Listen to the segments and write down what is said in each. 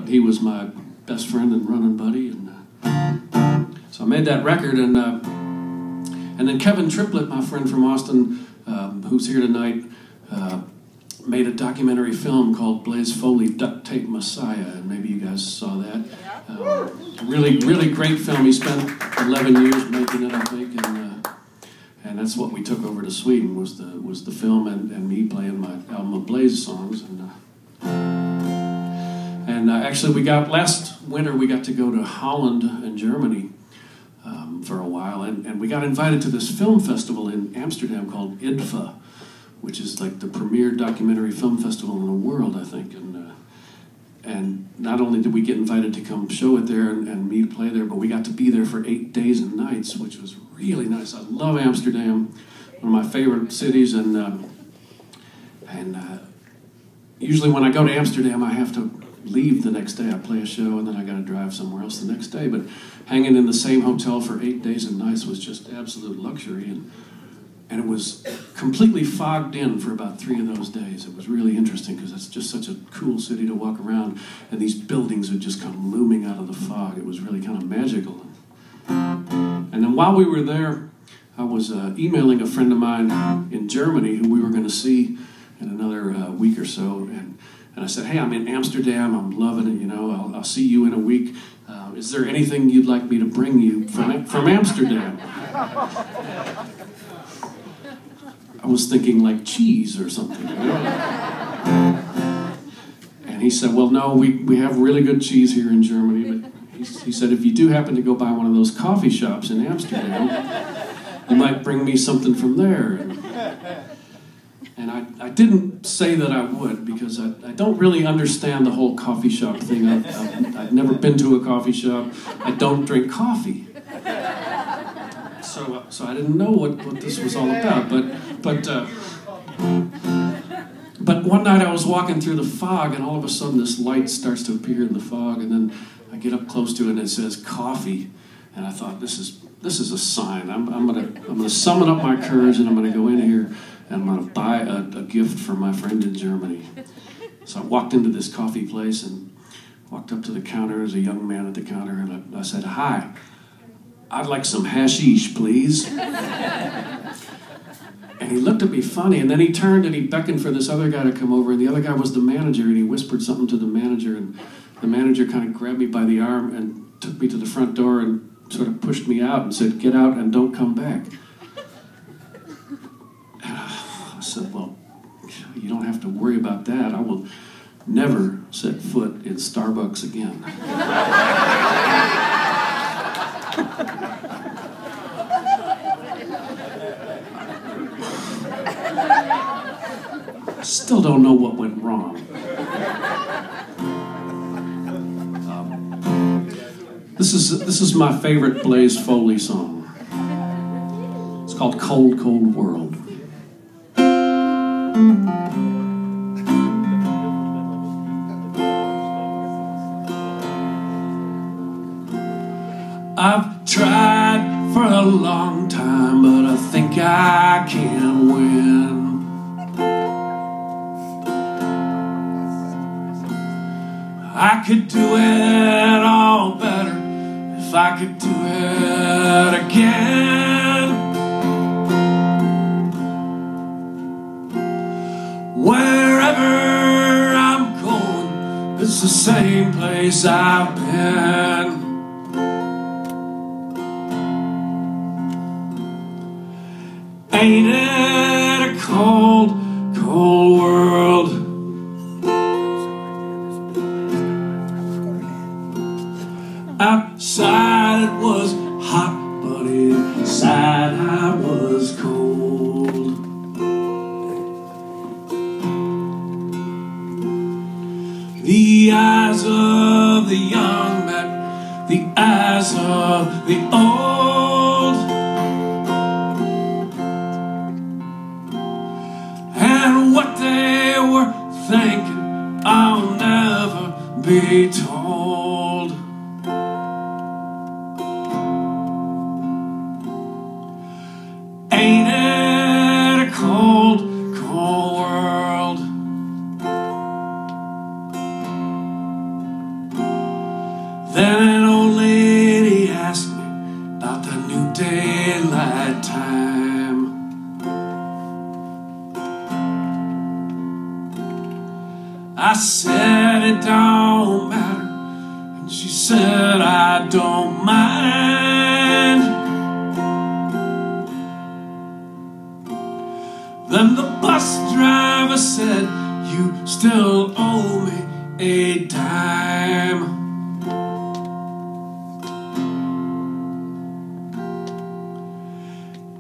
he was my best friend and running buddy, and so I made that record, and then Kevin Triplett, my friend from Austin, who's here tonight, made a documentary film called Blaze Foley, Duct Tape Messiah, and maybe you guys saw that. Really, really great film. He spent 11 years making it, I think, and that's what we took over to Sweden, was the film and me playing my album of Blaze songs. And actually, last winter we got to go to Holland and Germany for a while, and we got invited to this film festival in Amsterdam called IDFA, which is like the premier documentary film festival in the world, I think. And not only did we get invited to come show it there and me to play there, but we got to be there for 8 days and nights, which was really nice. I love Amsterdam, one of my favorite cities, and usually when I go to Amsterdam, I have to leave the next day. I play a show, and then I got to drive somewhere else the next day. But hanging in the same hotel for 8 days and nights was just absolute luxury, and it was completely fogged in for about 3 of those days. It was really interesting because it's just such a cool city to walk around, and these buildings would just come looming out of the fog. It was really kind of magical. And then while we were there, I was emailing a friend of mine in Germany who we were going to see in another week or so, and I said, hey, I'm in Amsterdam, I'm loving it, you know, I'll see you in a week. Is there anything you'd like me to bring you from Amsterdam? I was thinking like cheese or something, you know? And he said, well, no, we have really good cheese here in Germany, but he said, if you do happen to go by one of those coffee shops in Amsterdam, you might bring me something from there. And I didn't say that I would, because I don't really understand the whole coffee shop thing. I've never been to a coffee shop. I don't drink coffee. So I didn't know what this was all about. But one night I was walking through the fog, and all of a sudden this light starts to appear in the fog, and then I get up close to it and it says coffee, and I thought, this is a sign. I'm gonna summon up my courage, and I'm gonna go in here and I'm gonna buy a gift for my friend in Germany. So I walked into this coffee place and walked up to the counter. There was a young man at the counter, and I said, hi, I'd like some hashish, please. And he looked at me funny, and then he turned and he beckoned for this other guy to come over, and the other guy was the manager, and he whispered something to the manager, and the manager kind of grabbed me by the arm and took me to the front door and sort of pushed me out and said, get out and don't come back. I said, well, you don't have to worry about that. I will never set foot in Starbucks again. I still don't know what went wrong. This is my favorite Blaze Foley song. It's called Cold, Cold World. I've tried for a long time, but I think I can win. I could do it all better if I could do it again. Wherever I'm going, it's the same place I've been. Ain't it a cold, cold world? Outside it was hot, but inside I was cold. The eyes of the young met the eyes of the old, and what they were thinking I'll never be told. Ain't it a cold, cold world? Then an old lady asked me about the new daylight time. I said it don't matter, and she said I don't mind. Then the bus driver said, you still owe me a dime.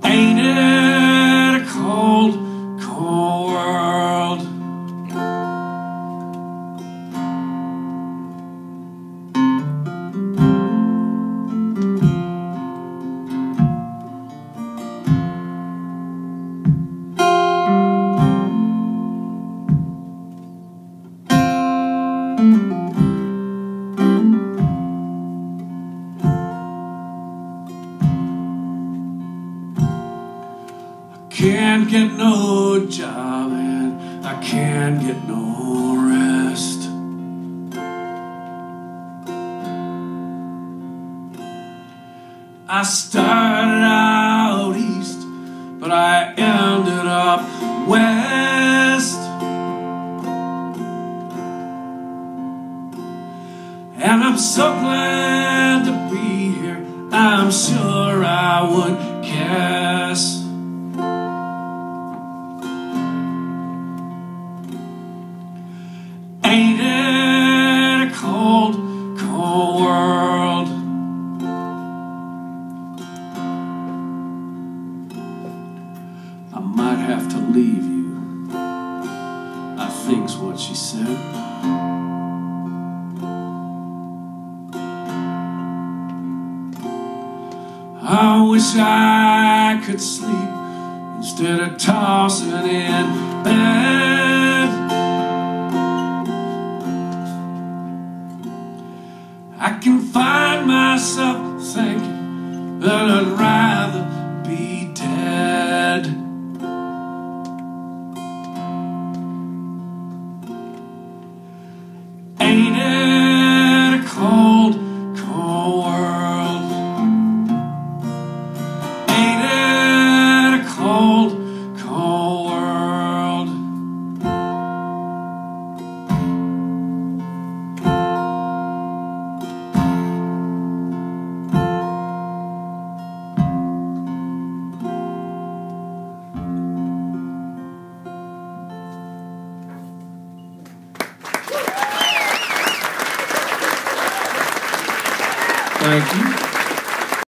Ain't it a cold, cold world? Can't get no job and I can't get no rest. I started out east, but I ended up west. And I'm so glad to be here, I'm sure I would guess. Ain't it a cold, cold world? I might have to leave you, I think's what she said. I wish I could sleep instead of tossing in bed. I can find myself thinking that I'd rather be dead. Ain't it a cold, cold world? Ain't it a cold, cold world? Thank you.